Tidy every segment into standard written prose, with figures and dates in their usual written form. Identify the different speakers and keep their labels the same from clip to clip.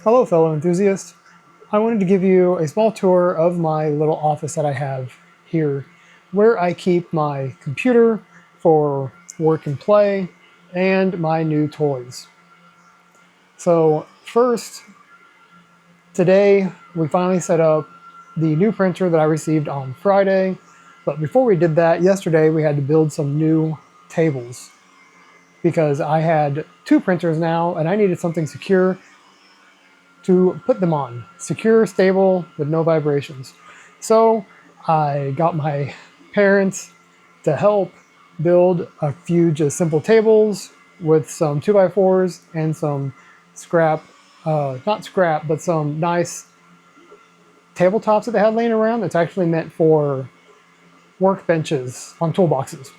Speaker 1: Hello fellow enthusiasts. I wanted to give you a small tour of my little office that I have here, where I keep my computer for work and play and my new toys. So first, today we finally set up the new printer that I received on Friday, but before we did that, yesterday we had to build some new tables because I had two printers now and I needed something secure to put them on. Secure, stable, with no vibrations. So I got my parents to help build a few just simple tables with some 2x4s and some scrap, not scrap, but some nice tabletops that they had laying around that's actually meant for workbenches on toolboxes.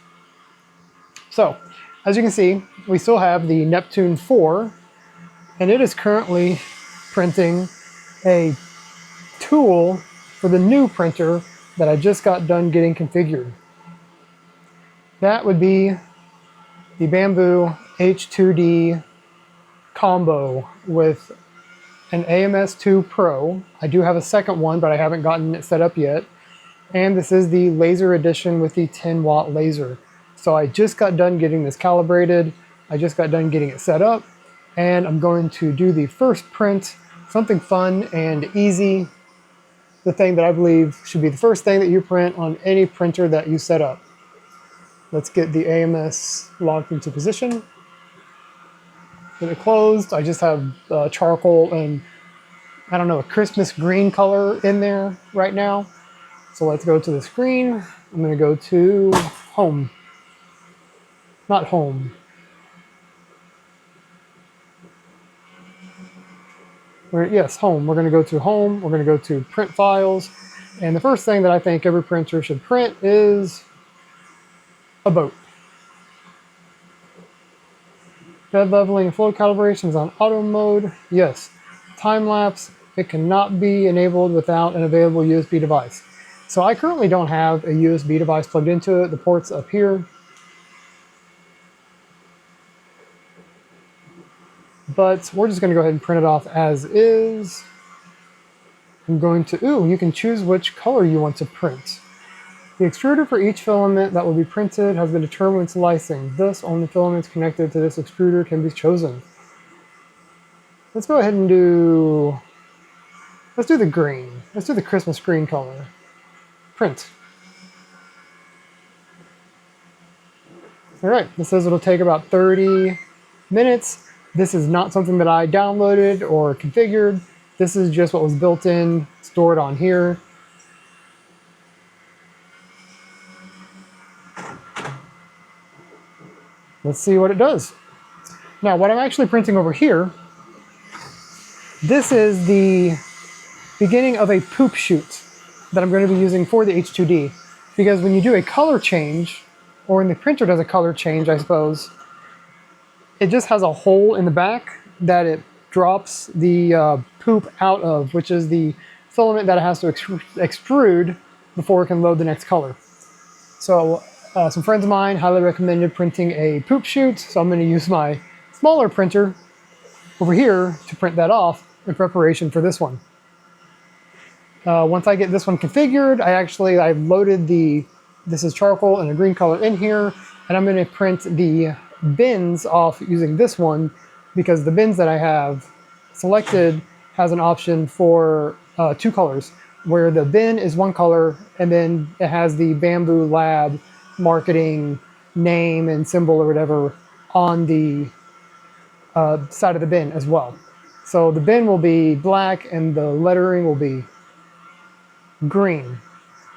Speaker 1: So, as you can see, we still have the Neptune 4, and it is currently printing a tool for the new printer that I just got done getting configured. That would be the Bambu H2D combo with an AMS2 Pro. I do have a second one, but I haven't gotten it set up yet. And this is the laser edition with the 10-watt laser. So I just got done getting this calibrated. I just got done getting it set up. And I'm going to do the first print, something fun and easy. The thing that I believe should be the first thing that you print on any printer that you set up. Let's get the AMS locked into position. Get it closed. I just have charcoal and, I don't know, a Christmas green color in there right now. So let's go to the screen. I'm going to go to home. Not home. Yes, home. We're going to go to home. We're going to go to print files. And the first thing that I think every printer should print is a boat. Bed leveling and flow calibration is on auto mode. Yes. Time lapse. It cannot be enabled without an available USB device. So I currently don't have a USB device plugged into it. The port's up here. But we're just going to go ahead and print it off as is. I'm going to, you can choose which color you want to print. The extruder for each filament that will be printed has been determined when slicing. Thus, only filaments connected to this extruder can be chosen. Let's go ahead and let's do the green. Let's do the Christmas green color. Print. All right, this says it'll take about 30 minutes. This is not something that I downloaded or configured. This is just what was built in, stored on here. Let's see what it does. Now, what I'm actually printing over here, this is the beginning of a poop chute that I'm going to be using for the H2D. Because when you do a color change, or when the printer does a color change, I suppose, it just has a hole in the back that it drops the poop out of, which is the filament that it has to extrude before it can load the next color. So some friends of mine highly recommended printing a poop chute, so I'm going to use my smaller printer over here to print that off in preparation for this one. Once I get this one configured, I've loaded this is charcoal and a green color in here, and I'm going to print the bins off using this one because the bins that I have selected has an option for two colors, where the bin is one color and then it has the Bambu Lab marketing name and symbol or whatever on the side of the bin as well. So the bin will be black and the lettering will be green.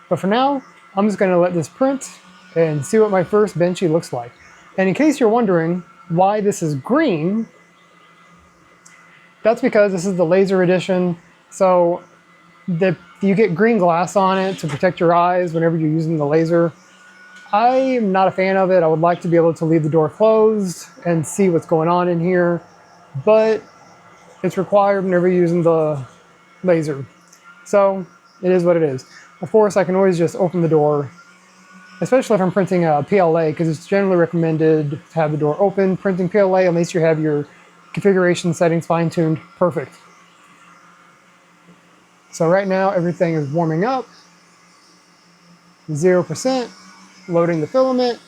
Speaker 1: But for now, I'm just going to let this print and see what my first Benchy looks like. And in case you're wondering why this is green, that's because this is the laser edition. So you get green glass on it to protect your eyes whenever you're using the laser. I am not a fan of it. I would like to be able to leave the door closed and see what's going on in here, but it's required whenever you're using the laser. So it is what it is. Of course, I can always just open the door, especially if I'm printing a PLA, because it's generally recommended to have the door open. Printing PLA, at least you have your configuration settings fine-tuned. Perfect. So right now everything is warming up, 0%, loading the filament.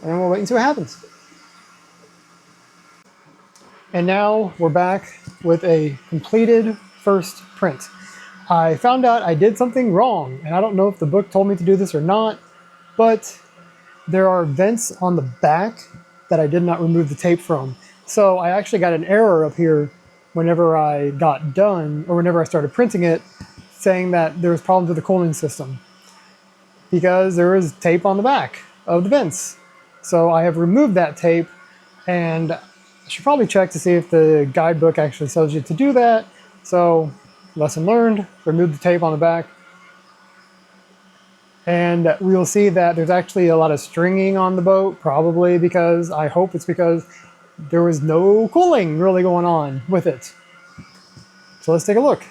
Speaker 1: And we'll wait and see what happens. And now we're back with a completed first print. I found out I did something wrong, and I don't know if the book told me to do this or not, but there are vents on the back that I did not remove the tape from. So I actually got an error up here whenever I got done, or whenever I started printing it, saying that there was problems with the cooling system because there is tape on the back of the vents. So I have removed that tape, and I should probably check to see if the guidebook actually tells you to do that. So, lesson learned, remove the tape on the back. And we'll see that there's actually a lot of stringing on the boat, probably because, I hope it's because there was no cooling really going on with it. So let's take a look.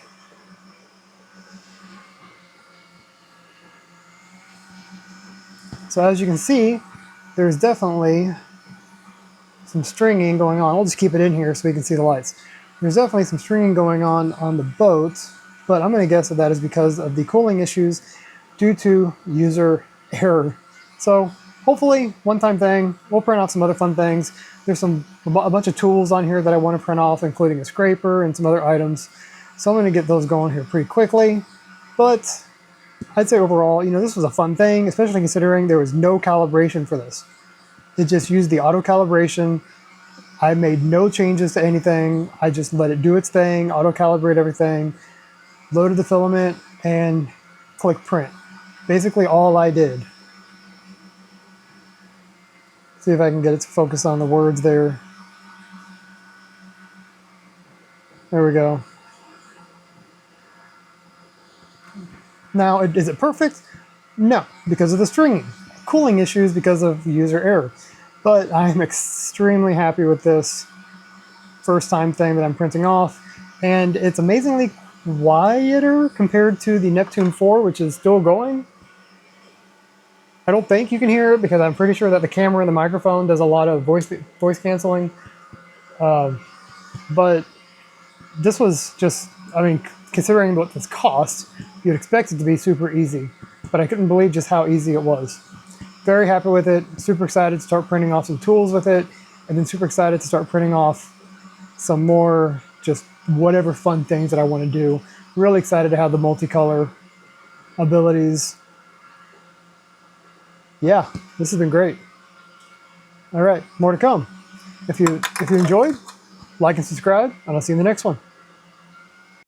Speaker 1: So as you can see, there's definitely some stringing going on. We'll just keep it in here so we can see the lights. There's definitely some stringing going on the boat, but I'm going to guess that that is because of the cooling issues due to user error. So hopefully, one-time thing. We'll print off some other fun things. There's a bunch of tools on here that I want to print off, including a scraper and some other items. So I'm going to get those going here pretty quickly. But I'd say overall, this was a fun thing, especially considering there was no calibration for this. It just used the auto calibration. I made no changes to anything. I just let it do its thing, auto calibrate everything, loaded the filament, and click print. Basically all I did. See if I can get it to focus on the words there. There we go. Now, is it perfect? No, because of the stringing. Cooling issues because of user error. But I'm extremely happy with this first time thing that I'm printing off. And it's amazingly quieter compared to the Neptune 4, which is still going. I don't think you can hear it because I'm pretty sure that the camera and the microphone does a lot of voice canceling. But this was just, considering what this cost, you'd expect it to be super easy. But I couldn't believe just how easy it was. Very happy with it, super excited to start printing off some tools with it, and then super excited to start printing off some more just whatever fun things that I want to do. Really excited to have the multicolor abilities. Yeah, this has been great. All right, more to come. If you enjoyed, like and subscribe, and I'll see you in the next one.